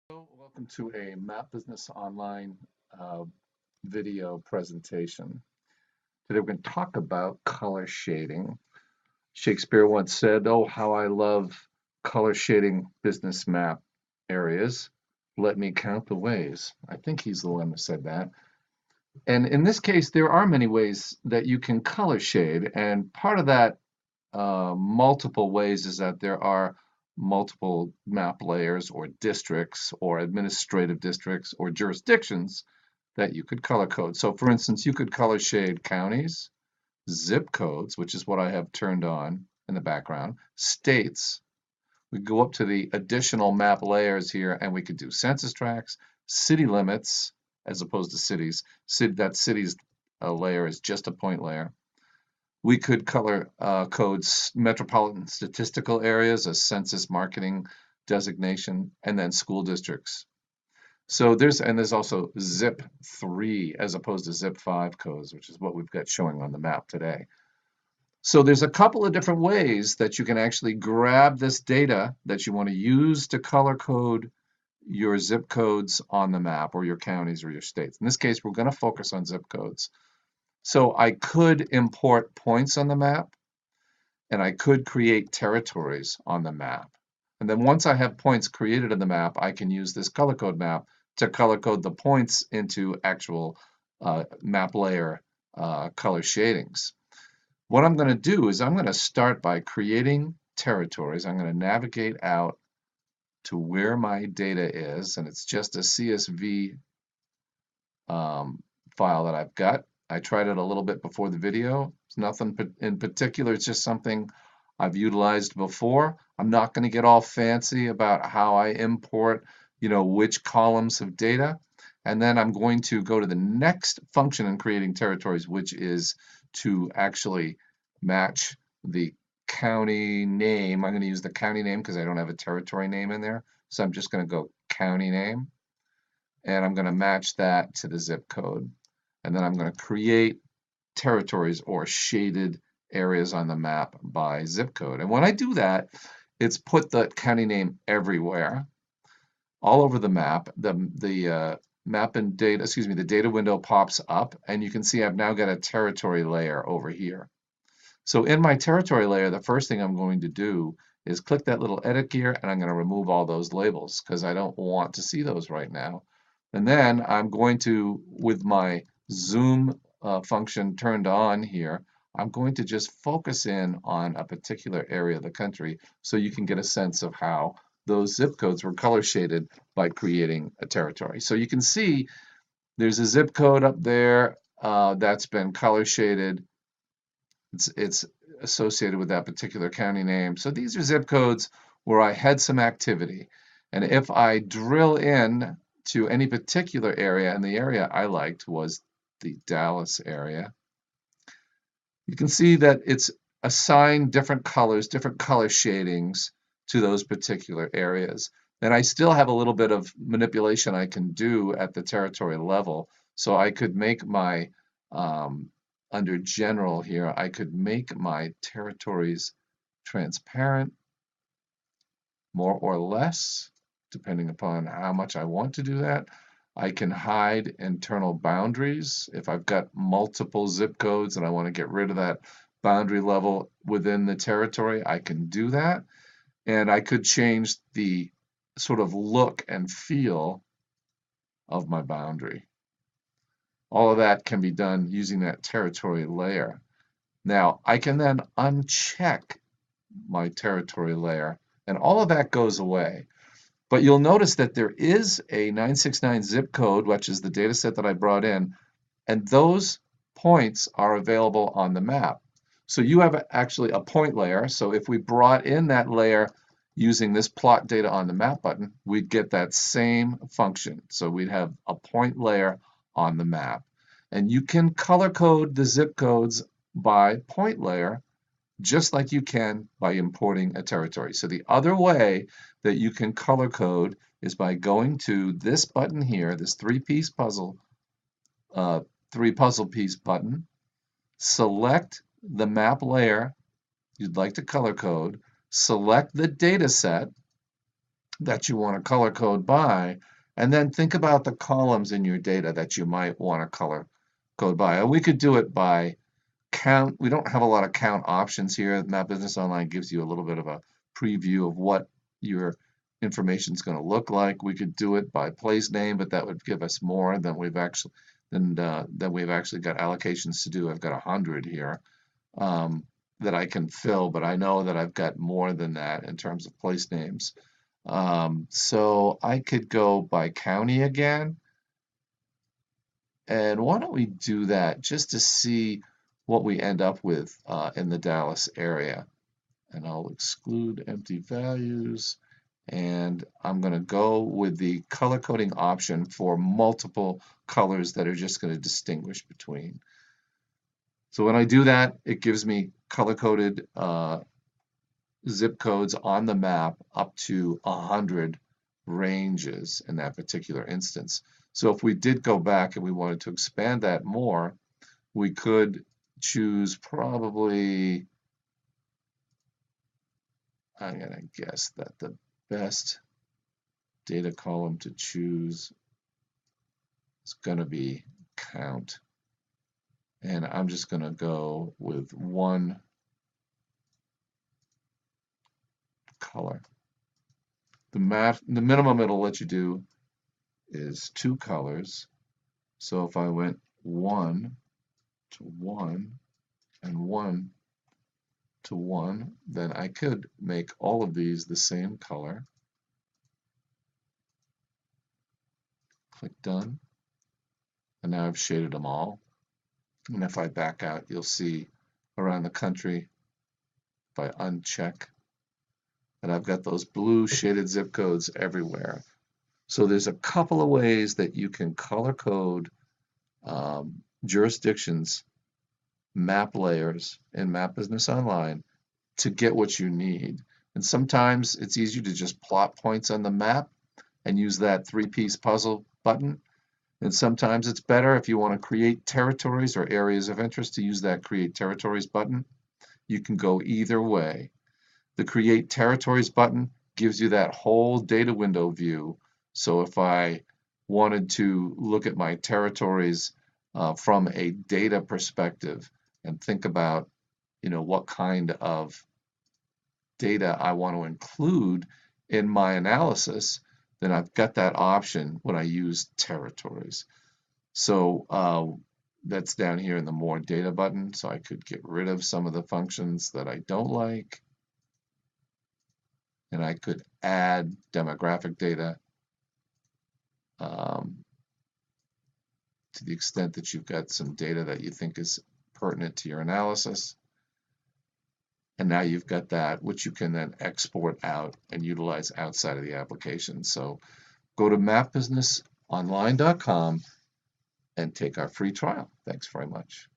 Hello, welcome to a Map Business Online uh, video presentation. Today we're going to talk about color shading. Shakespeare once said, "Oh, how I love color shading business map areas. Let me count the ways." I think he's the one who said that. And in this case, there are many ways that you can color shade, and part of that multiple ways is that there are multiple map layers or districts or administrative districts or jurisdictions that you could color code. So for instance, you could color shade counties, zip codes, which is what I have turned on in the background, states. We go up to the additional map layers here and we could do census tracts, city limits, as opposed to cities. That city's layer is just a point layer. We could color codes metropolitan statistical areas, a census marketing designation, and then school districts. So there's also zip 3 as opposed to zip 5 codes, which is what we've got showing on the map today. So there's a couple of different ways that you can actually grab this data that you want to use to color code your zip codes on the map or your counties or your states. In this case, we're going to focus on zip codes. So I could import points on the map, and I could create territories on the map. And then once I have points created in the map, I can use this color code map to color code the points into actual map layer color shadings. What I'm going to do is I'm going to start by creating territories. I'm going to navigate out to where my data is, and it's just a CSV file that I've got. I tried it a little bit before the video. It's nothing in particular. It's just something I've utilized before. I'm not going to get all fancy about how I import, which columns of data. And then I'm going to go to the next function in creating territories, which is to actually match the county name. I'm going to use the county name because I don't have a territory name in there. So I'm just going to go county name, and I'm going to match that to the zip code. And then I'm going to create territories or shaded areas on the map by zip code. And when I do that, it's put the county name everywhere, all over the map. The map and data, excuse me, the data window pops up, and you can see I've now got a territory layer over here. So in my territory layer, the first thing I'm going to do is click that little edit gear, and I'm going to remove all those labels because I don't want to see those right now. And then I'm going to, with my zoom function turned on here, I'm going to just focus in on a particular area of the country so you can get a sense of how those zip codes were color shaded by creating a territory. So you can see there's a zip code up there that's been color shaded. It's associated with that particular county name. So these are zip codes where I had some activity. And if I drill in to any particular area, and the area I liked was the Dallas area, you can see that it's assigned different colors, different color shadings to those particular areas. And I still have a little bit of manipulation I can do at the territory level. So I could make my, under general here, I could make my territories transparent, more or less, depending upon how much I want to do that. I can hide internal boundaries. If I've got multiple zip codes and I want to get rid of that boundary level within the territory, I can do that. And I could change the sort of look and feel of my boundary. All of that can be done using that territory layer. Now, I can then uncheck my territory layer, and all of that goes away. But you'll notice that there is a 969 zip code, which is the data set that I brought in, and those points are available on the map. So you have actually a point layer. So if we brought in that layer using this plot data on the map button, we'd get that same function. So we'd have a point layer on the map. And you can color code the zip codes by point layer just like you can by importing a territory. So the other way that you can color code is by going to this button here, this three puzzle piece button, select the map layer you'd like to color code, select the data set, that you want to color code by, and then think about the columns in your data that you might want to color code by. And we could do it by count. We don't have a lot of count options here. Map Business Online gives you a little bit of a preview of what your information is going to look like. We could do it by place name, but that would give us more than we've actually got allocations to do. I've got 100 here that I can fill, but I know that I've got more than that in terms of place names. So I could go by county again. And why don't we do that just to see what we end up with in the Dallas area. And I'll exclude empty values. And I'm going to go with the color coding option for multiple colors that are just going to distinguish between. So when I do that, it gives me color-coded zip codes on the map up to 100 ranges in that particular instance. So if we did go back and we wanted to expand that more, we could choose probably, I'm going to guess that the best data column to choose is going to be count. And I'm just going to go with one color. The minimum it'll let you do is 2 colors. So if I went 1 to 1 and 1 to 1, then I could make all of these the same color. Click done. And now I've shaded them all. And if I back out, you'll see around the country, if I uncheck, that I've got those blue shaded zip codes everywhere. So there's a couple of ways that you can color code jurisdictions, map layers in Map Business Online to get what you need. And sometimes it's easier to just plot points on the map and use that 3-piece puzzle button. And sometimes it's better if you want to create territories or areas of interest to use that Create Territories button. You can go either way. The Create Territories button gives you that whole data window view. So if I wanted to look at my territories from a data perspective and think about, what kind of data I want to include in my analysis, then I've got that option when I use territories. So that's down here in the More Data button, so I could get rid of some of the functions that I don't like. And I could add demographic data to the extent that you've got some data that you think is pertinent to your analysis. And now you've got that, which you can then export out and utilize outside of the application. So go to mapbusinessonline.com and take our free trial. Thanks very much.